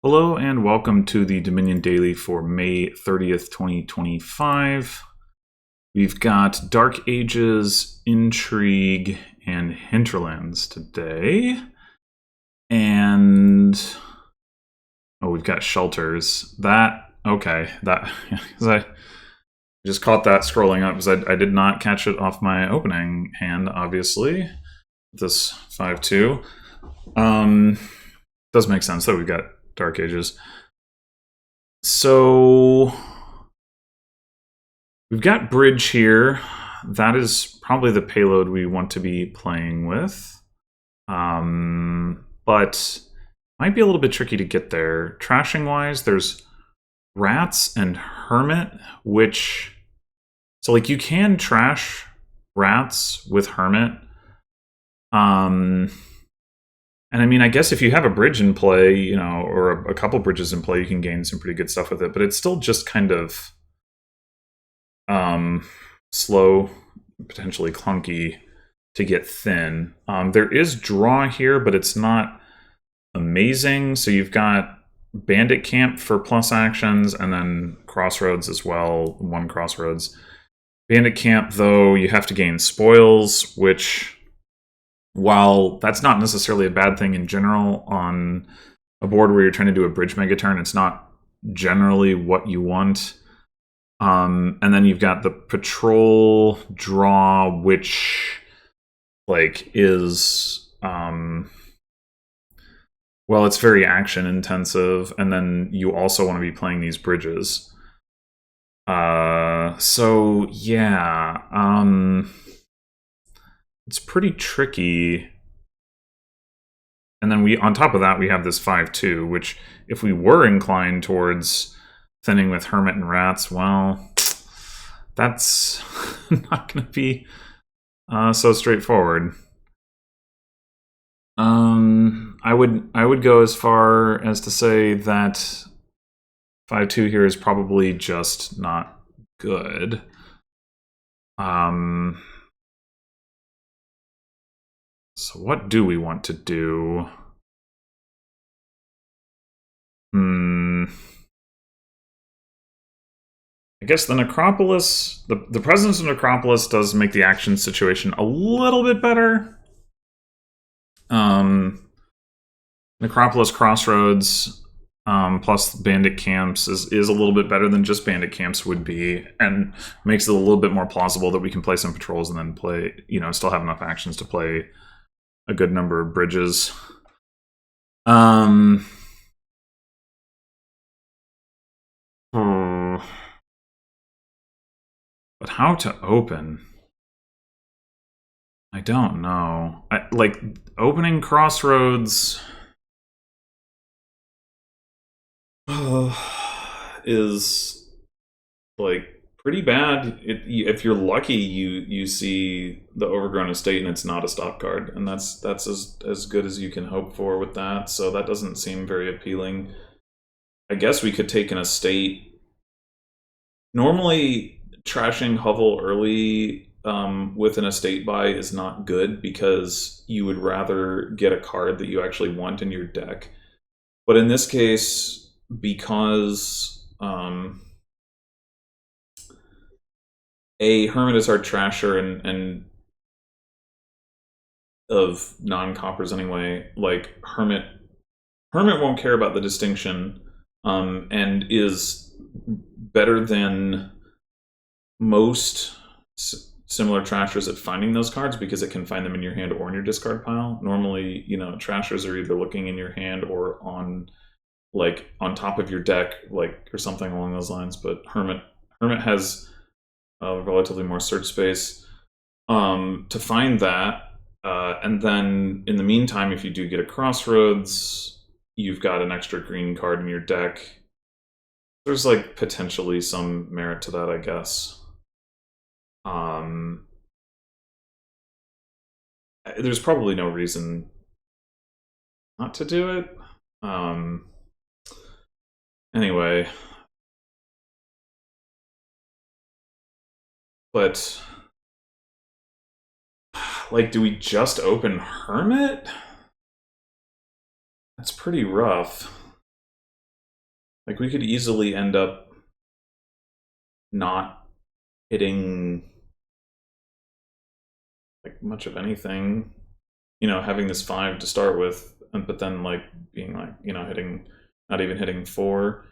Hello and welcome to the Dominion Daily for May 30th, 2025. We've got Dark Ages, Intrigue, and Hinterlands today. And we've got Shelters. I just caught that scrolling up because I did not catch it off my opening hand, obviously. This 5-2. Does make sense that we've got Dark Ages. So we've got Bridge here. That is probably the payload we want to be playing with. But might be a little bit tricky to get there. Trashing wise, there's Rats and Hermit, which... So like you can trash Rats with Hermit. And I mean, I guess if you have a bridge in play, or a couple bridges in play, you can gain some pretty good stuff with it. But it's still just kind of slow, potentially clunky to get thin. There is draw here, but it's not amazing. So you've got Bandit Camp for plus actions, and then Crossroads as well, one Crossroads. Bandit Camp, though, you have to gain spoils, which... While that's not necessarily a bad thing in general on a board where you're trying to do a bridge mega turn, it's not generally what you want. And then you've got the patrol draw, which is it's very action intensive, and then you also want to be playing these bridges. So yeah. It's pretty tricky. And then on top of that, we have this 5-2, which if we were inclined towards thinning with Hermit and Rats, well, that's not going to be so straightforward. I would go as far as to say that 5-2 here is probably just not good. So what do we want to do? I guess the Necropolis, the presence of Necropolis does make the action situation a little bit better. Necropolis Crossroads plus Bandit Camps is a little bit better than just Bandit Camps would be, and makes it a little bit more plausible that we can play some patrols and then play, still have enough actions to play a good number of bridges. But how to open? I don't know. Opening Crossroads is pretty bad. If you're lucky, you see the Overgrown Estate and it's not a stop card, and that's as good as you can hope for with that. So that doesn't seem very appealing. I guess we could take an estate. Normally, trashing Hovel early with an estate buy is not good because you would rather get a card that you actually want in your deck. But in this case, because Hermit is our trasher and of non-coppers anyway. Hermit won't care about the distinction, and is better than most similar trashers at finding those cards because it can find them in your hand or in your discard pile. Normally, trashers are either looking in your hand or on top of your deck, or something along those lines. But Hermit has relatively more search space to find that. And then in the meantime, if you do get a Crossroads, you've got an extra green card in your deck. There's potentially some merit to that, I guess. There's probably no reason not to do it. Anyway. But do we just open Hermit? That's pretty rough. Like we could easily end up not hitting like much of anything, having this 5 to start with, but then like being like, hitting, not even hitting 4.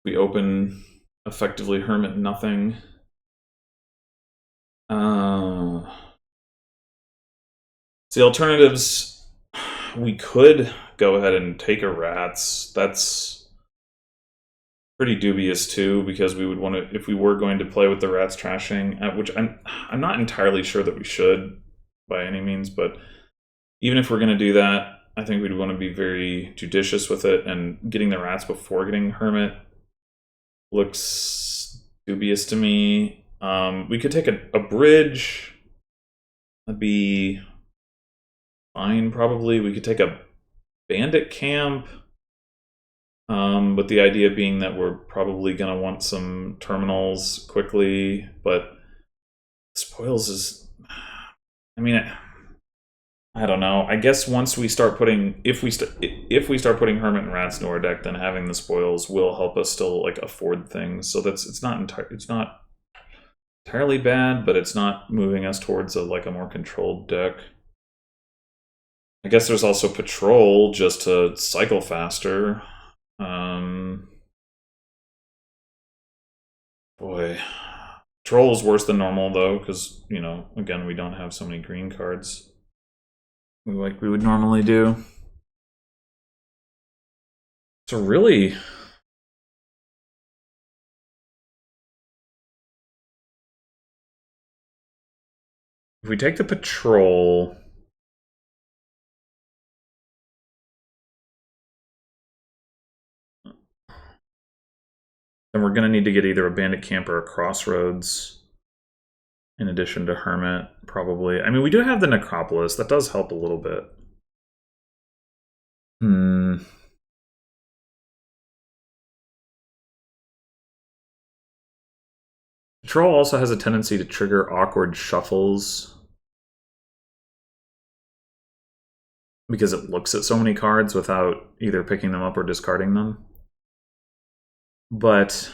We open effectively Hermit nothing. The alternatives, we could go ahead and take a Rats. That's pretty dubious too, because we would want to, if we were going to play with the Rats trashing, which I'm not entirely sure that we should by any means, but even if we're going to do that, I think we'd want to be very judicious with it, and getting the Rats before getting Hermit looks dubious to me. We could take a bridge. That'd be fine, probably. We could take a bandit camp, with the idea being that we're probably going to want some terminals quickly, but spoils is... I mean, I don't know. I guess once we start putting, if we start putting Hermit and Rats into our deck, then having the spoils will help us still like afford things. So it's not entirely bad, but it's not moving us towards a more controlled deck. I guess there's also Patrol just to cycle faster. Boy, Patrol is worse than normal though, because again, we don't have so many green cards like we would normally do. So really, if we take the Patrol, then we're going to need to get either a Bandit Camp or a Crossroads in addition to Hermit, probably. I mean, we do have the Necropolis. That does help a little bit. Patrol also has a tendency to trigger awkward shuffles because it looks at so many cards without either picking them up or discarding them. But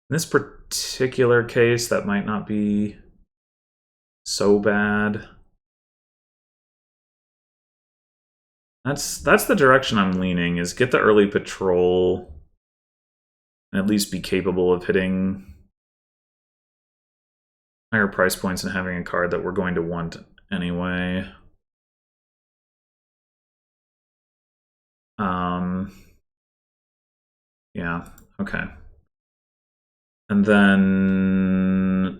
in this particular case, that might not be so bad. That's the direction I'm leaning, is get the early Patrol and at least be capable of hitting higher price points and having a card that we're going to want anyway. Yeah, okay. And then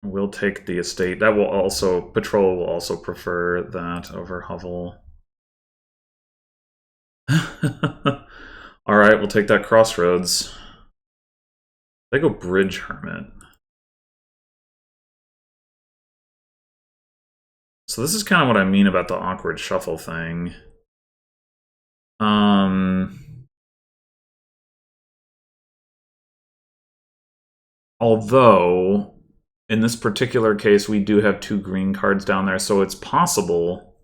we'll take the estate. That will also, Patrol will also prefer that over Hovel. All right, we'll take that Crossroads. They go Bridge Hermit. So this is kind of what I mean about the awkward shuffle thing. Although, in this particular case, we do have 2 green cards down there, so it's possible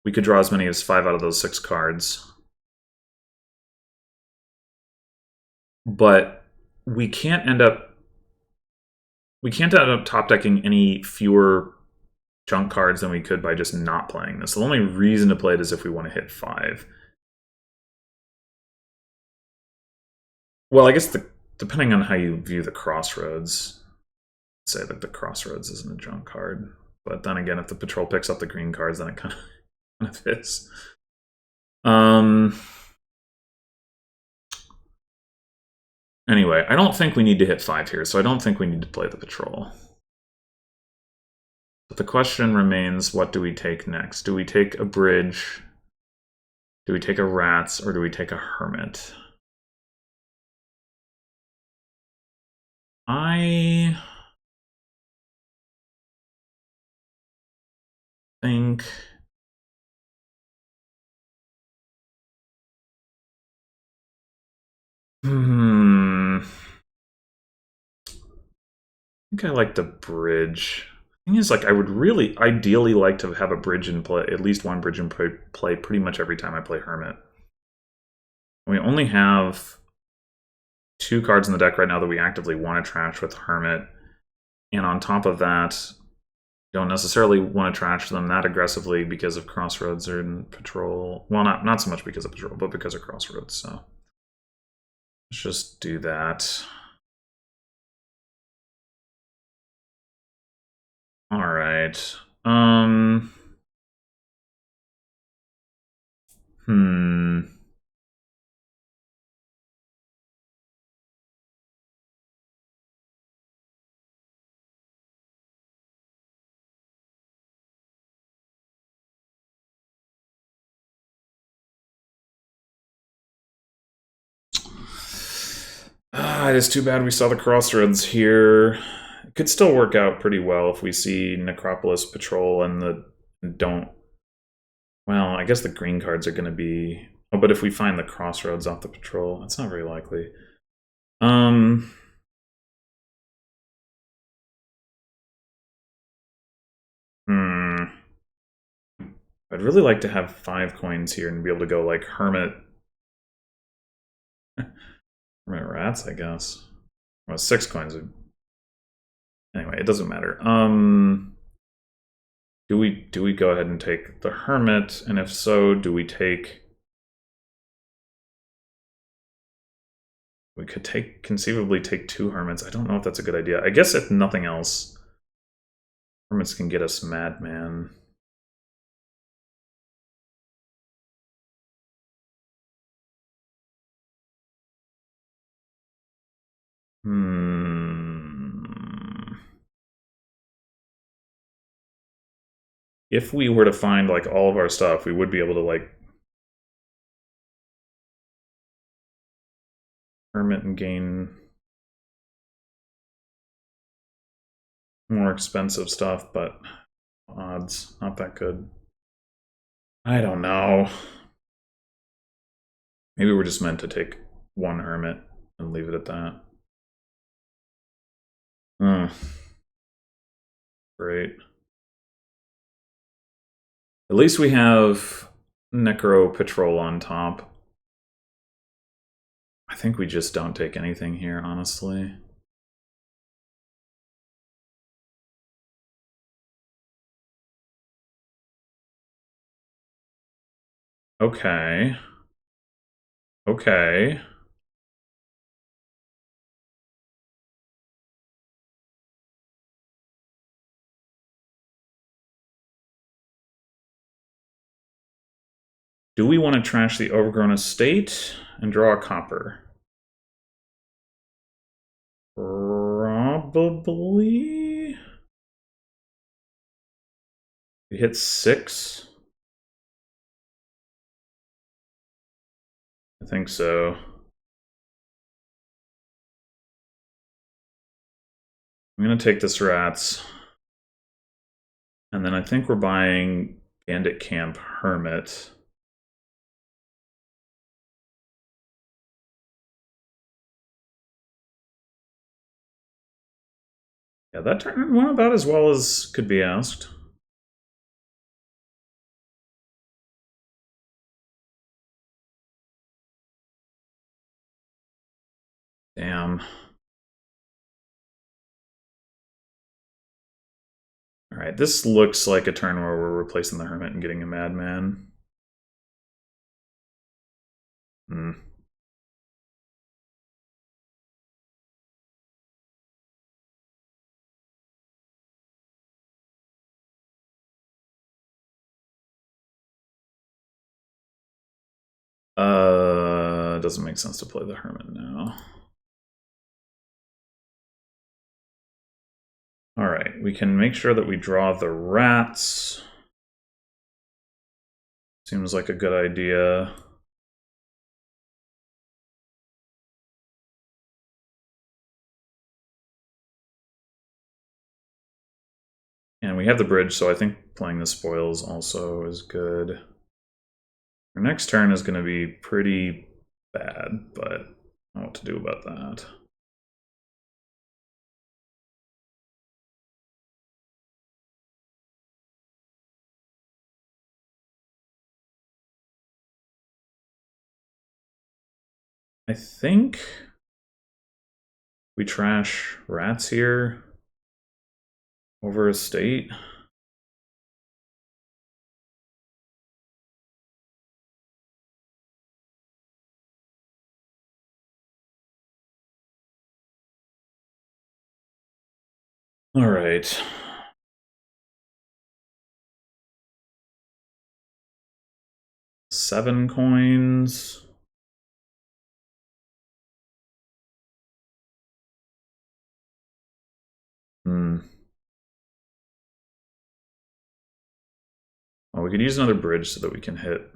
we could draw as many as 5 out of those 6 cards. But we can't end up top decking any fewer junk cards than we could by just not playing this. The only reason to play it is if we want to hit 5. Well, I guess depending on how you view the Crossroads, say that the Crossroads isn't a junk card. But then again, if the Patrol picks up the green cards, then it kind of fits. Anyway, I don't think we need to hit 5 here, so I don't think we need to play the Patrol. But the question remains, what do we take next? Do we take a Bridge? Do we take a Rats? Or do we take a Hermit? I think... I think I like the Bridge. The thing is, like, I would really ideally like to have a Bridge in play, at least one Bridge in play pretty much every time I play Hermit. We only have 2 cards in the deck right now that we actively want to trash with Hermit. And on top of that, don't necessarily want to trash them that aggressively because of Crossroads or in Patrol. Well, not so much because of Patrol, but because of Crossroads. So let's just do that. All right. It is too bad we saw the Crossroads here. It could still work out pretty well if we see Necropolis Patrol and the don't. Well, I guess the green cards are going to be. Oh, but if we find the Crossroads off the Patrol, that's not very likely. I'd really like to have 5 coins here and be able to go like Hermit. Hermit Rats, I guess. Well, 6 coins. Anyway, it doesn't matter. Do we go ahead and take the Hermit? And if so, do we take... We could conceivably take 2 Hermits. I don't know if that's a good idea. I guess if nothing else, Hermits can get us Madman. If we were to find like all of our stuff, we would be able to like Hermit and gain more expensive stuff, but odds not that good. I don't know. Maybe we're just meant to take 1 Hermit and leave it at that. Great. At least we have Necro Patrol on top. I think we just don't take anything here, honestly. Okay. Okay. Do we want to trash the Overgrown Estate and draw a copper? Probably. We hit 6. I think so. I'm going to take this Rats. And then I think we're buying Bandit Camp Hermit. Yeah, that turn went about as well as could be asked. Damn. Alright, this looks like a turn where we're replacing the Hermit and getting a Madman. Doesn't make sense to play the Hermit now. Alright, we can make sure that we draw the Rats. Seems like a good idea. And we have the bridge, so I think playing the spoils also is good. Our next turn is going to be pretty bad, but I don't know what to do about that. I think we trash rats here over a state. All right. Seven coins. Hmm. Well, we could use another bridge so that we can hit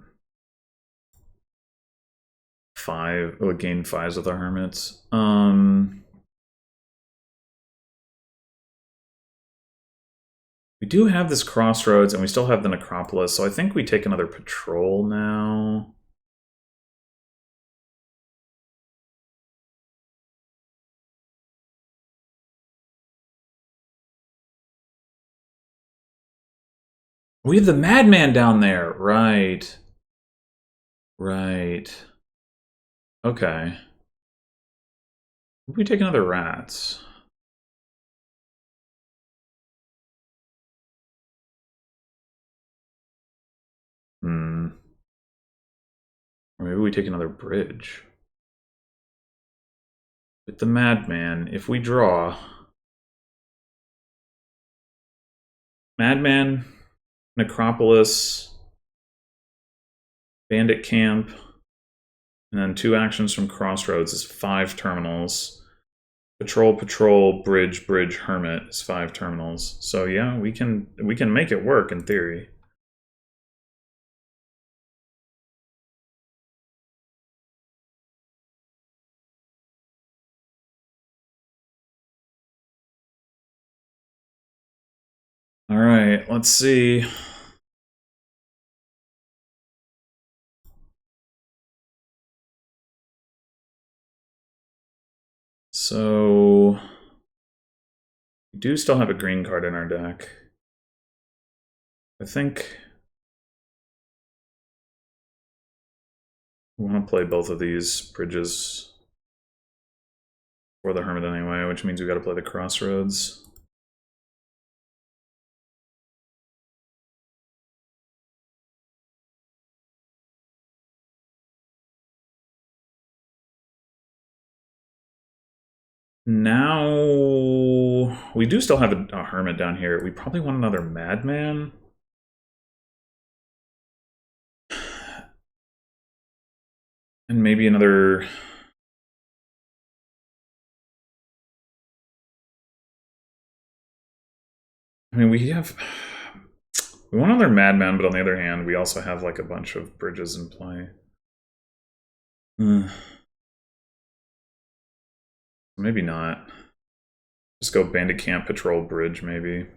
5, or gain 5s with our hermits. We do have this crossroads, and we still have the necropolis, so I think we take another patrol now. We have the madman down there, right? Right. Okay. We take another rats. Hmm. Or maybe we take another bridge. With the madman, if we draw madman, necropolis, bandit camp, and then 2 actions from crossroads is 5 terminals. Patrol, patrol, bridge, bridge, hermit is 5 terminals. So yeah, we can make it work in theory. All right, let's see. So we do still have a green card in our deck. I think we want to play both of these bridges for the hermit anyway, which means we got to play the crossroads. Now we do still have a hermit down here. We probably want another madman. And maybe another... I mean, we have... We want another madman, but on the other hand, we also have like a bunch of bridges in play. Maybe not. Just go bandit camp, patrol, bridge, maybe.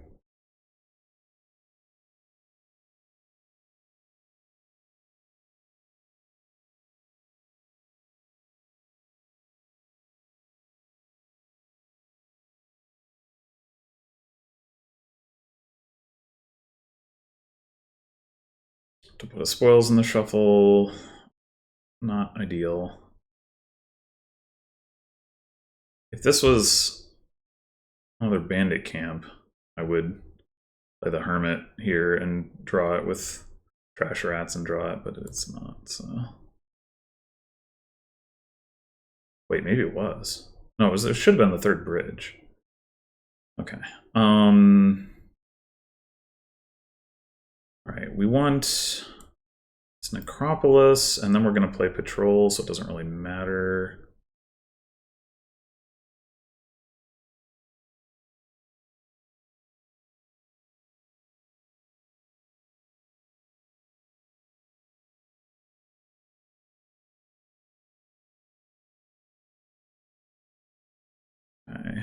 To put spoils in the shuffle, not ideal. If this was another bandit camp, I would play the hermit here and draw it with trash rats and draw it, but it's not, so... Wait, maybe it was. No, it should have been the third bridge. Okay. Alright, we want this necropolis, and then we're going to play patrol, so it doesn't really matter. Okay.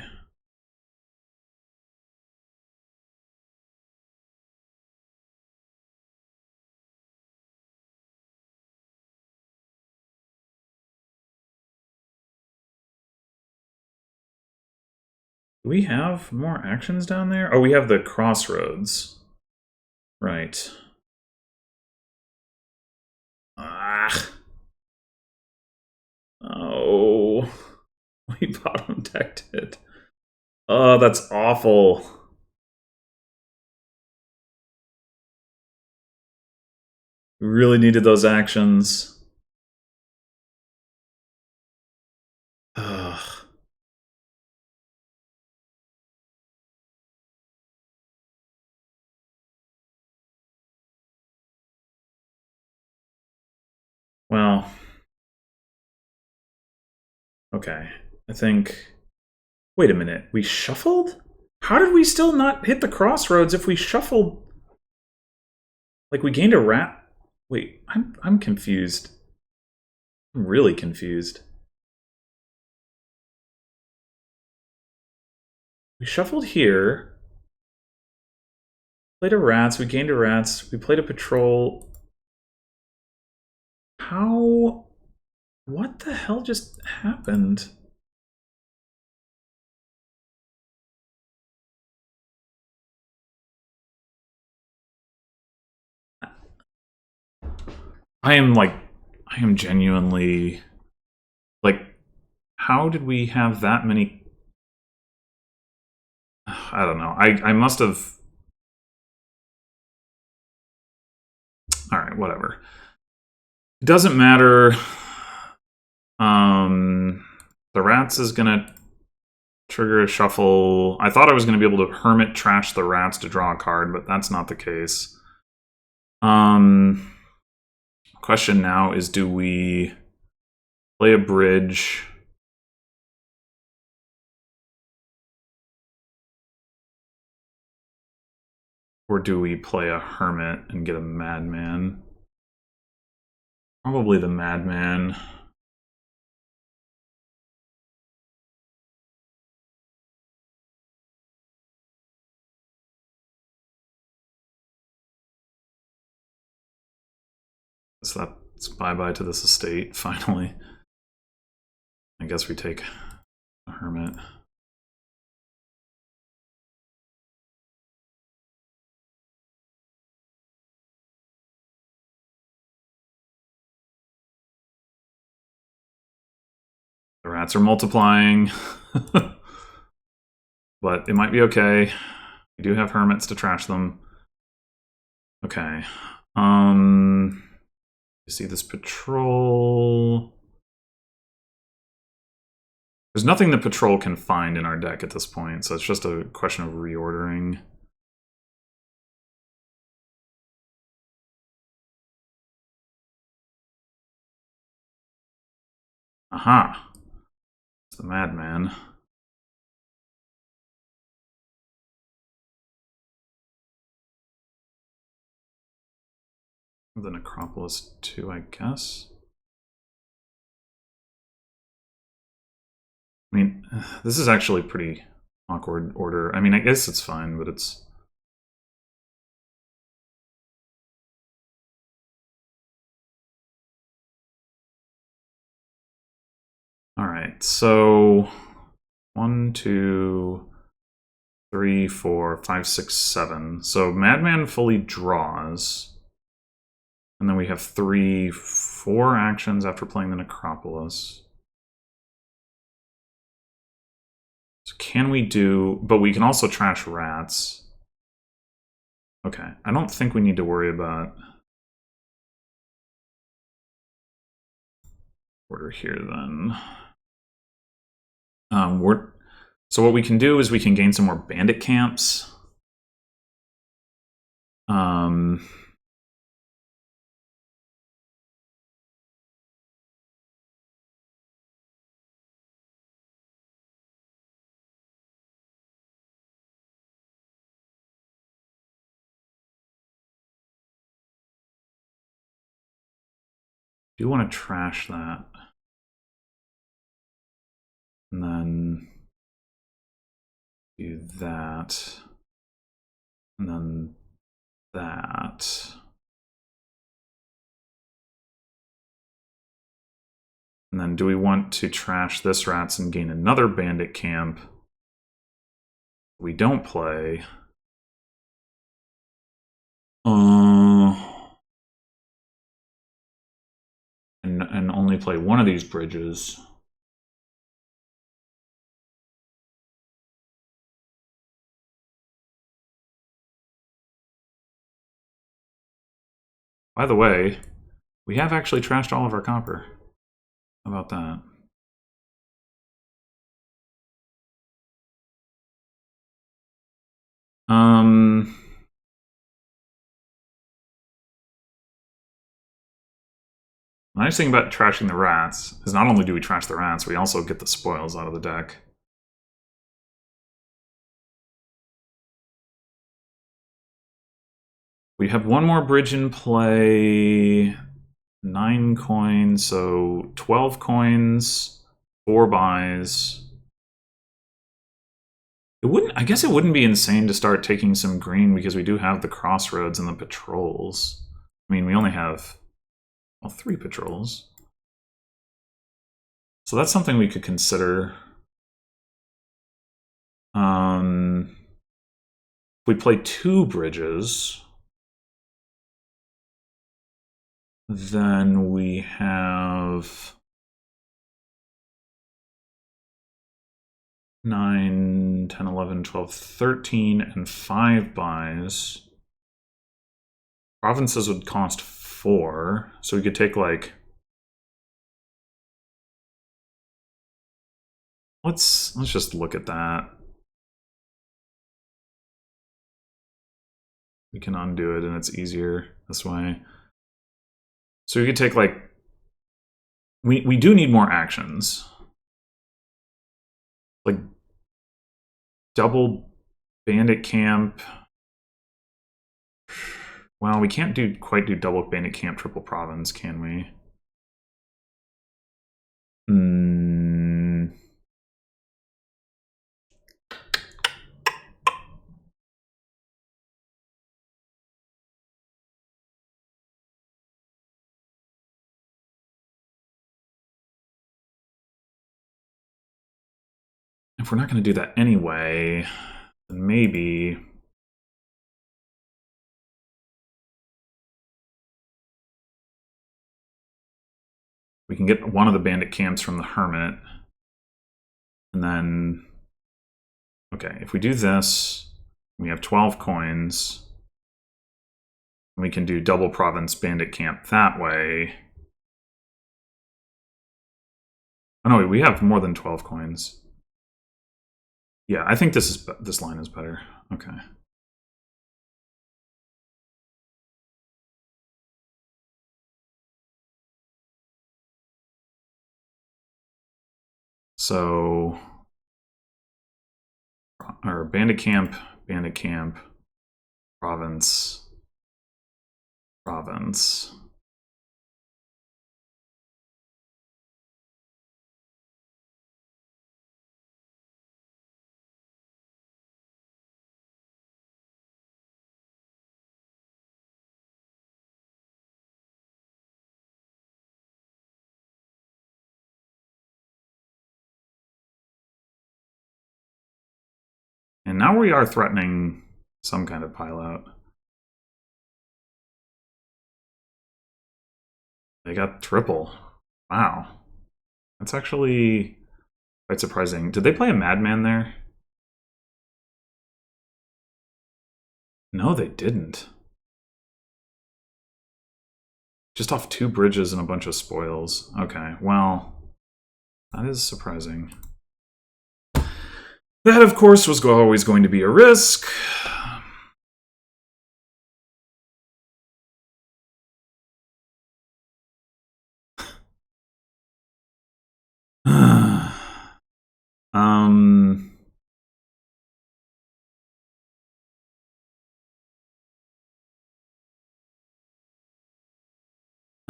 Do we have more actions down there? Oh, we have the crossroads. Right. Ah. Oh. We bottom decked it. Oh, that's awful. We really needed those actions. Ugh. Well, okay. I think... Wait a minute. We shuffled? How did we still not hit the crossroads if we shuffled? Like, we gained a rat? Wait, I'm confused. I'm really confused. We shuffled here. Played a rats. We gained a rats. We played a patrol. How... What the hell just happened? I am genuinely, like, how did we have that many? I don't know. I must have. All right, whatever. It doesn't matter. The rats is gonna trigger a shuffle. I thought I was gonna be able to hermit trash the rats to draw a card, but that's not the case. Question now is, do we play a bridge? Or do we play a hermit and get a madman? Probably the madman. So that's bye-bye to this estate, finally. I guess we take a hermit. The rats are multiplying. But it might be okay. We do have hermits to trash them. Okay. You see this patrol. There's nothing the patrol can find in our deck at this point, so it's just a question of reordering. Aha! It's the madman. The Necropolis too, I guess. I mean, this is actually pretty awkward order. I mean, I guess it's fine, but it's... Alright, so 1, 2, 3, 4, 5, 6, 7. So Madman fully draws. And then we have 3, 4 actions after playing the Necropolis. So can we do... But we can also trash rats. Okay, I don't think we need to worry about order here then. So what we can do is we can gain some more bandit camps. Do want to trash that. And then do that. And then that. And then do we want to trash this rats and gain another bandit camp? We don't play. And only play one of these bridges. By the way, we have actually trashed all of our copper. How about that? The nice thing about trashing the rats is not only do we trash the rats, we also get the spoils out of the deck. We have one more bridge in play. 9 coins, so 12 coins, 4 buys. I guess it wouldn't be insane to start taking some green because we do have the crossroads and the patrols. I mean, we only have, well, 3 patrols. So that's something we could consider. If we play 2 bridges, then we have 9, 10, 11, 12, 13, and 5 buys. Provinces would cost 4, so we could take like... Let's just look at that. We can undo it and it's easier this way. So we could take like... We do need more actions. Like double bandit camp. Well, we can't quite do double bandit camp, triple province, can we? If we're not going to do that anyway, then maybe... we can get one of the bandit camps from the hermit. And then... Okay, if we do this, we have 12 coins. And we can do double province bandit camp that way. Oh no, we have more than 12 coins. Yeah, I think this line is better. Okay. So, or bandit camp, province, province. And now we are threatening some kind of pile out. They got triple. Wow. That's actually quite surprising. Did they play a madman there? No, they didn't. Just off 2 bridges and a bunch of spoils. Okay, well, that is surprising. That, of course, was always going to be a risk.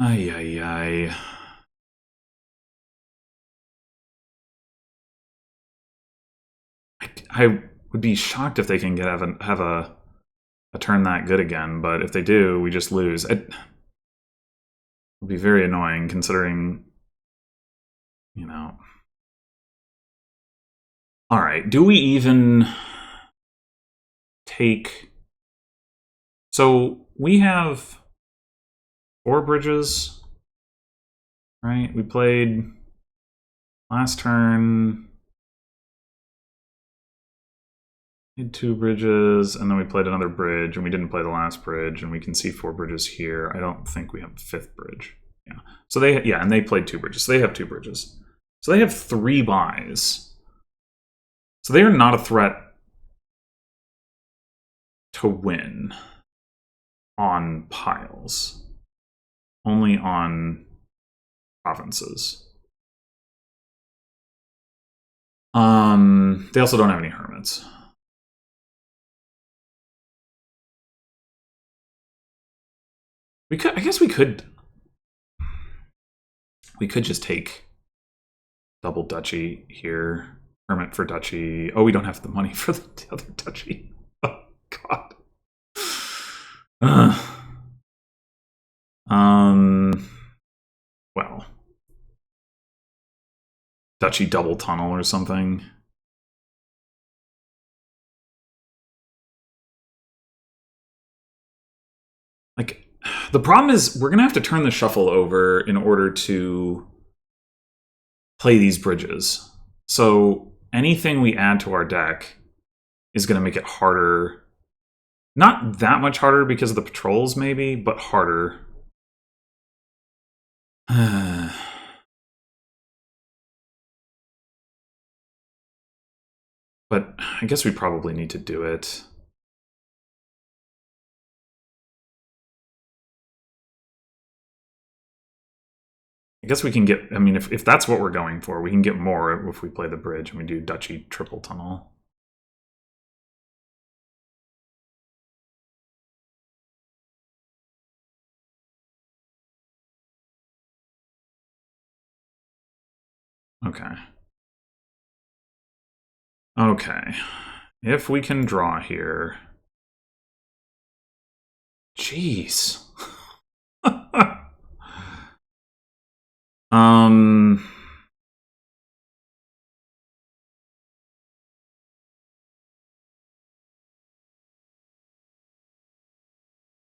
Ay, ay, ay. I would be shocked if they can have a turn that good again, but if they do, we just lose. It would be very annoying considering, you know. All right, do we even take... So we have 4 bridges, right? We played last turn. Played 2 bridges, and then we played another bridge, and we didn't play the last bridge, and we can see 4 bridges here. I don't think we have a 5th bridge. Yeah. So and they played 2 bridges. So they have 2 bridges. So they have 3 buys. So they are not a threat to win on piles. Only on provinces. They also don't have any hermits. I guess we could just take double duchy here, hermit for duchy. Oh, we don't have the money for the other duchy. Oh God. Well, duchy double tunnel or something. Like, the problem is we're gonna have to turn the shuffle over in order to play these bridges. So anything we add to our deck is gonna make it harder. Not that much harder because of the patrols, maybe, but harder. But I guess we probably need to do it. I guess we can get, I mean, if that's what we're going for, we can get more if we play the bridge and we do duchy triple tunnel. Okay. Okay. If we can draw here. Jeez.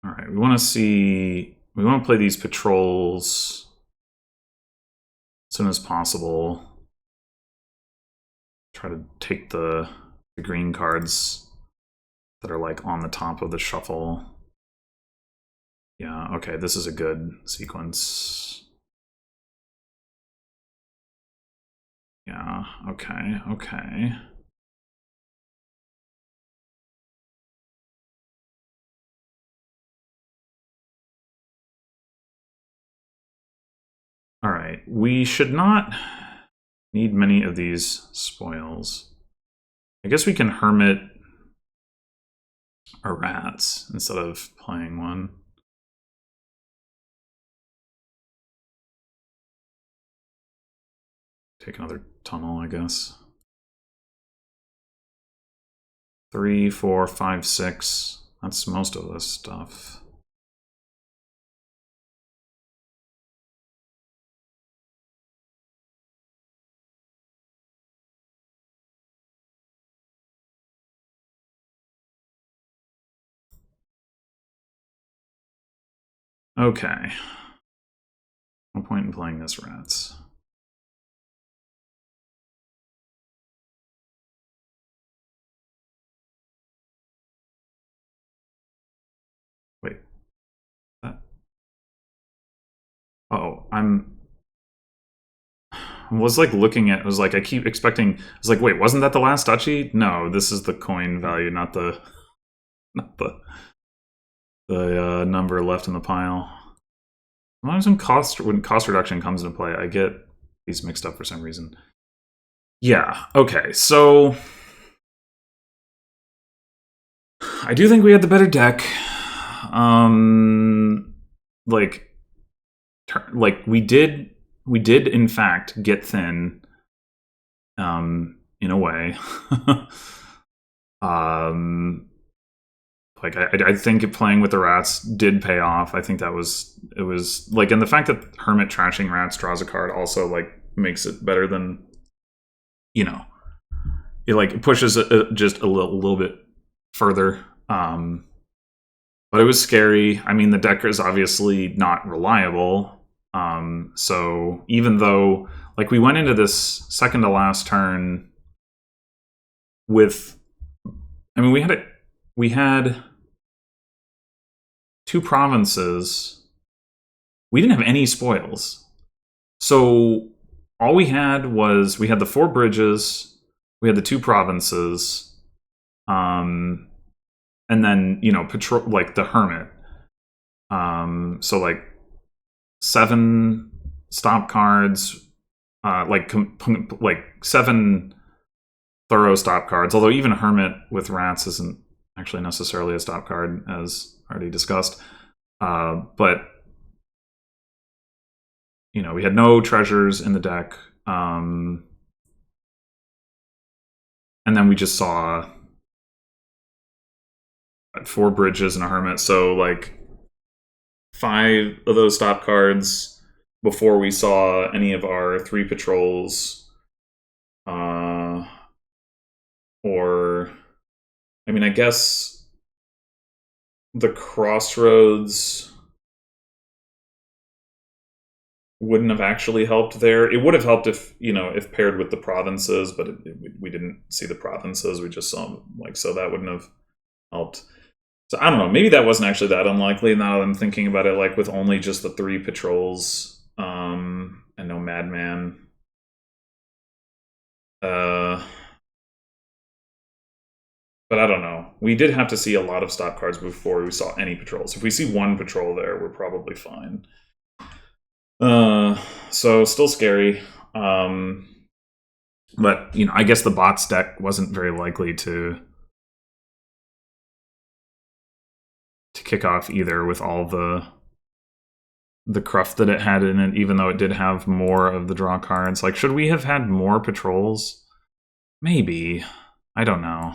All right, we want to play these patrols as soon as possible. Try to take the green cards that are like on the top of the shuffle. Yeah, okay, this is a good sequence. Yeah, okay, okay. All right, we should not need many of these spoils. I guess we can hermit our rats instead of playing one. Take another tunnel, I guess. 3, 4, 5, 6. That's most of this stuff. Okay. No point in playing this rats. Wait. That. Oh, I was like looking at. It was like I keep expecting. I was like, wait, wasn't that the last duchy? No, this is the coin value, not the number left in the pile. Sometimes when cost reduction comes into play, I get these mixed up for some reason. Yeah. Okay. So I do think we had the better deck. Like we did in fact get thin. In a way. Like I think playing with the rats did pay off. I think it was like, and the fact that Hermit trashing rats draws a card also like makes it better than, you know, it like pushes it just a little bit further. But it was scary. I mean, the deck is obviously not reliable. So even though like we went into this second to last turn with I mean, we had 2 provinces. We didn't have any spoils. So all we had the 4 bridges, we had the 2 provinces, and then, patrol, like the hermit. So like 7 stop cards, like 7 thorough stop cards. Although even hermit with rats isn't actually necessarily a stop card, as already discussed. But we had no treasures in the deck. And then we just saw 4 bridges and a hermit. So like 5 of those stop cards before we saw any of our 3 patrols. Or, I mean, I guess the crossroads wouldn't have actually helped there. It would have helped if paired with the provinces, but we didn't see the provinces. We just saw them, so that wouldn't have helped. So I don't know. Maybe that wasn't actually that unlikely. Now that I'm thinking about it, with only just the 3 patrols, and no madman. But I don't know. We did have to see a lot of stop cards before we saw any patrols. If we see 1 patrol there, we're probably fine. So still scary. But I guess the bots deck wasn't very likely to kick off either, with all the cruft that it had in it, even though it did have more of the draw cards. Should we have had more patrols? Maybe. I don't know.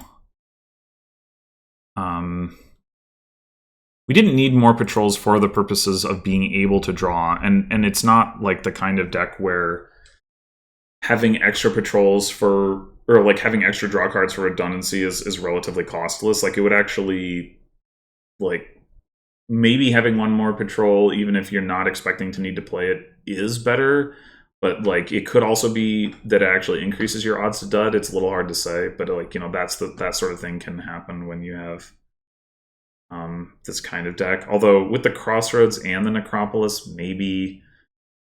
We didn't need more patrols for the purposes of being able to draw, and it's not like the kind of deck where having extra patrols having extra draw cards for redundancy is relatively costless. It would actually, maybe having 1 more patrol, even if you're not expecting to need to play it, is better. But it could also be that it actually increases your odds to dud. It's a little hard to say, but that sort of thing can happen when you have this kind of deck. Although with the Crossroads and the Necropolis, maybe,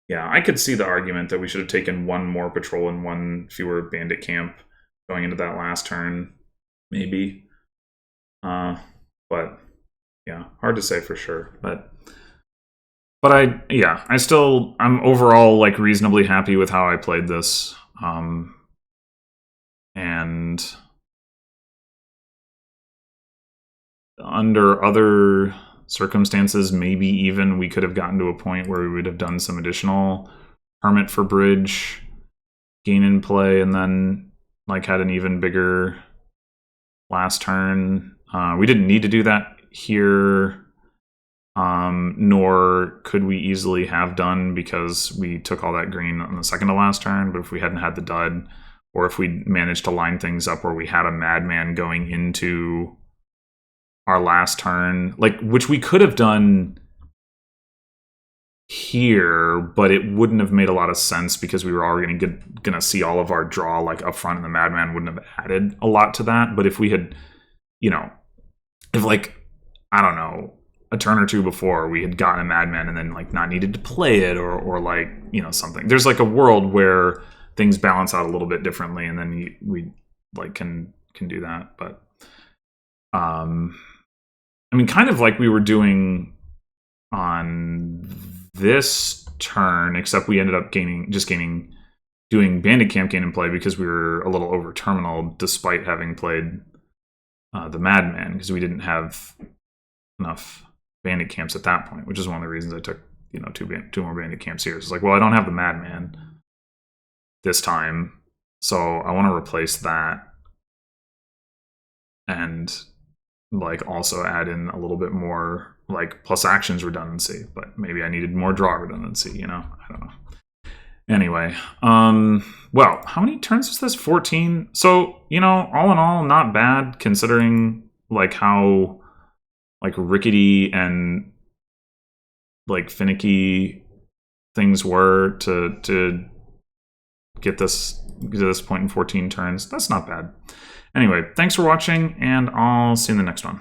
yeah, I could see the argument that we should have taken 1 more patrol and 1 fewer bandit camp going into that last turn, maybe. But yeah, hard to say for sure. But I'm overall reasonably happy with how I played this. And under other circumstances, maybe even we could have gotten to a point where we would have done some additional hermit for bridge gain in play, and then had an even bigger last turn. We didn't need to do that here. Nor could we easily have done, because we took all that green on the second to last turn. But if we hadn't had the dud, or if we managed to line things up where we had a madman going into our last turn, which we could have done here, but it wouldn't have made a lot of sense because we were already gonna see all of our draw up front, and the madman wouldn't have added a lot to that. But if we had, if I don't know, a turn or 2 before we had gotten a madman and then not needed to play it, or something. There's a world where things balance out a little bit differently, and then we can do that. But I mean, kind of like we were doing on this turn, except we ended up doing bandit camp gain and play because we were a little over terminal despite having played the madman, because we didn't have enough bandit camps at that point, which is one of the reasons I took 2 more bandit camps here. It's I don't have the madman this time, so I want to replace that and also add in a little bit more plus actions redundancy. But maybe I needed more draw redundancy. I don't know. Anyway, well, how many turns was this? 14. So all in all, not bad considering how rickety and finicky things were to get to this point in 14 turns. That's not bad. Anyway, thanks for watching, and I'll see you in the next one.